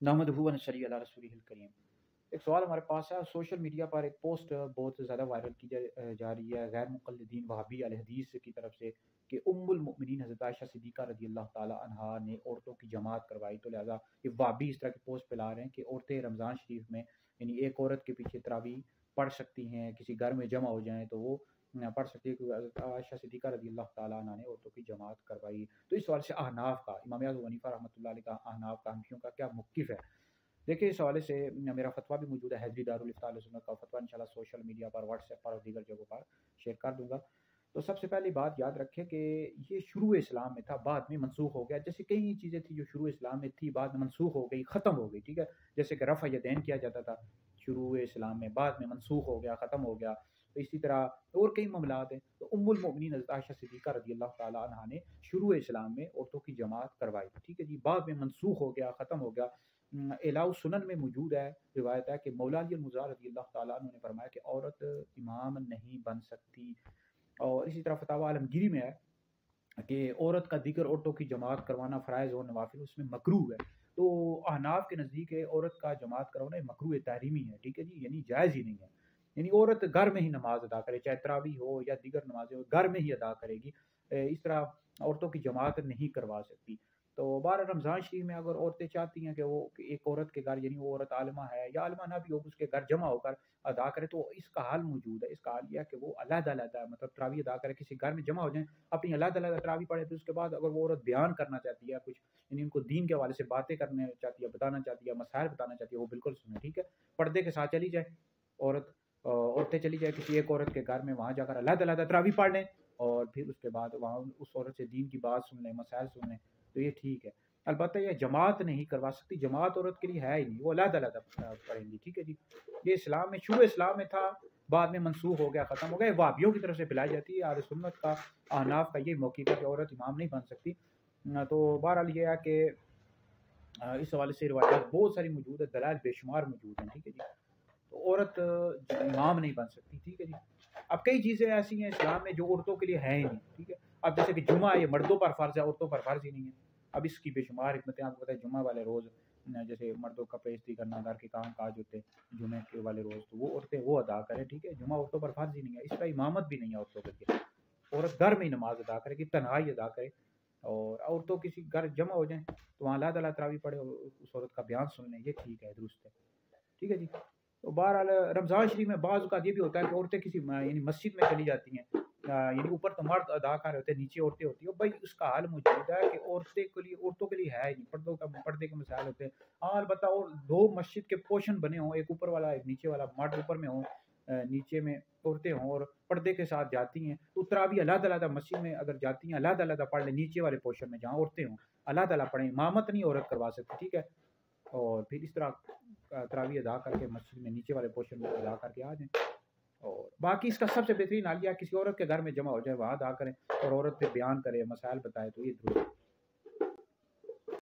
नहमदुहु व नसल्ली अला रसूलिहिल करीम। एक सवाल हमारे पास है, सोशल मीडिया पर एक पोस्ट बहुत ज़्यादा वायरल की जा रही है गैर मुक़ल्लिदीन वहाबी अल हदीस की तरफ से कि उम्मुल मुमिनीन हज़रत आयशा सिद्दीक़ा रज़ी अल्लाह ताला अन्हा ने औरतों की जमात करवाई। तो लिहाजा ये वहाबी इस तरह की पोस्ट फैला रहे हैं कि औरतें रमज़ान शरीफ में यानी एक औरत के पीछे तरावी पढ़ सकती हैं, किसी घर में जमा हो जाएँ तो वो पढ़ सकती है, क्योंकि हज़रत आयशा सिद्दीक़ा रज़ी अल्लाह ताला अन्हा ने औरतों की जमात करवाई। तो इस सवाल से अहनाफ का, इमाम अबू हनीफ़ा रहमतुल्लाह अलैह का, अहनाफ का, हनफियों का क्या मौक़िफ़ है? देखिए, इस हवाले से मेरा फ़तवा भी मौजूद है, हैदरी दारुल इफ्ता अहले सुन्नत का फ़तवा, इंशाअल्लाह सोशल मीडिया पर, व्हाट्सएप पर और दीगर जगहों पर शेयर कर दूँगा। तो सबसे पहली बात याद रखें कि ये शुरू इस्लाम में था, बाद में मनसूख हो गया। जैसे कई चीज़ें थी जो शुरू इस्लाम में थी, बाद में मनसूख हो गई, ख़त्म हो गई, ठीक है? जैसे कि रफ़अ यदैन किया जाता था शुरू इस्लाम में, बाद में मनसूख हो गया, ख़त्म हो गया। तो इसी तरह और कई मामलात हैं। तो उम्मुल मोमिनीन हज़रत आयशा सिद्दीक़ा रज़ी अल्लाह ताला अन्हा ने शुरू इस्लाम में औरतों की जमात करवाई, ठीक है जी? बाद में मनसूख हो गया, ख़त्म हो गया। इलाउ सुनन में मौजूद है, रिवायत है कि मौला अली मुज़ार रज़ी अल्लाह ताला अन्हु ने फरमाया कि औरत इमाम नहीं बन सकती। और इसी तरह फतावा आलमगीरी में है कि औरत का दीगर औरतों की जमात करवाना फ़राइज़ और नवाफिल उसमें मकरूह है। तो अहनाफ के नज़दीक है औरत का जमात करवाना मकरूह तहरीमी है, ठीक है जी? यानी जायज़ ही नहीं है। यानी औरत घर में ही नमाज़ अदा करे, चाहे तरावी हो या दीगर नमाज़ें हो, घर में ही अदा करेगी। इस तरह औरतों की जमात नहीं करवा सकती। तो बारह रमज़ान शरीफ में अगर औरतें चाहती हैं कि वो एक औरत के घर, यानी वो औरत आलिमा है या आलिमा ना भी हो, उसके घर जमा होकर अदा करे, तो इसका हाल मौजूद है। इसका हाल यह है कि वो अलग-अलग मतलब तरावी अदा करे, किसी घर में जमा हो जाएँ, अपनी अलग-अलग तरावी पढ़े। फिर उसके बाद अगर वो औरत बयान करना चाहती है कुछ, यानी उनको दीन के हवाले से बातें करने चाहती है, बताना चाहती है, मसाइल बताना चाहती है, वो बिल्कुल सुने, ठीक है? पर्दे के साथ चली जाए औरत, औरतें चली जाए किसी एक औरत के घर में, वहाँ जाकर अलग-अलग तरावी पढ़ लें और फिर उसके बाद वहाँ उस औरत से दीन की बात सुन लें, मसाइल सुन लें, तो ये ठीक है। अलबत्ता ये जमात नहीं करवा सकती, जमात औरत के लिए है ही नहीं, वो अलग-अलग पढ़ेंगी, ठीक है जी? ये इस्लाम में, शुरू इस्लाम में था, बाद में मनसूख हो गया, ख़त्म हो गया। वहाबियों की तरफ से फैलाई जाती है। अहले सुन्नत का, अहनाफ का ये मौक़िफ़ है कि औरत इमाम नहीं बन सकती। तो बहरहाल ये है कि इस हवाले से रिवायत बहुत सारी मौजूद है, दलाइल बेशुमार मौजूद हैं, ठीक है जी? तो औरत इमाम नहीं बन सकती, ठीक है जी? अब कई चीज़ें ऐसी हैं इस्लाम में जो औरतों के लिए हैं ही नहीं, ठीक है? अब जैसे कि जुमा, ये मर्दों पर फ़र्ज़ है, औरतों पर फ़र्ज़ ही नहीं है। अब इसकी बेशुमार हिकमतें, आपको पता है जुमा वाले रोज़ जैसे मर्दों का पेशगी करना, घर के काम काज होते हैं जुमे के वाले रोज़, तो वो औरतें वो अदा करें, ठीक है? जुमा औरतों पर फ़र्ज़ ही नहीं है, इसका इमामत भी नहीं है औरतों के लिए। औरत घर में ही नमाज़ अदा करे, कि तन्हाई अदा करे, और औरतों किसी घर जमा हो जाएँ तो वहाँ अलग-अलग तरावी पढ़े और उस औरत का बयान सुन लें, ये ठीक है, दुरुस्त है, ठीक है जी? तो बहरहाल रमज़ान शरीफ में बाज़ औक़ात ये भी होता है कि औरतें किसी यानी मस्जिद में चली जाती हैं, यानी ऊपर तो मर्द अदा कर रहे होते हैं, नीचे औरतें होती हैं। भाई उसका हाल मौजूद है कि औरतों के लिए है ही नहीं, पर्दे के मसाइल होते हैं। हाँ, अलबत्ता और 2 मस्जिद के पोर्शन बने हों, एक ऊपर वाला, एक नीचे वाला, मर्द ऊपर में हों, नीचे में औरतें हों और पर्दे के साथ जाती हैं, तो तरावी अलग-अलग मस्जिद में अगर जाती हैं, अलग-अलग पढ़ लें, नीचे वाले पोर्शन में जहाँ औरतें हों, अलग-अलग पढ़ें। इमामत नहीं औरत करवा सकती, ठीक है? और फिर इस तरह तरावी अदा करके मस्जिद में नीचे वाले पोर्शन में अदा करके आ जाएँ। और बाकी इसका सबसे बेहतरीन हाल ये है किसी औरत के घर में जमा हो जाए, वहाँ अदा करें और औरत पे बयान करे, मसाइल बताए, तो ये दुरुस्त है।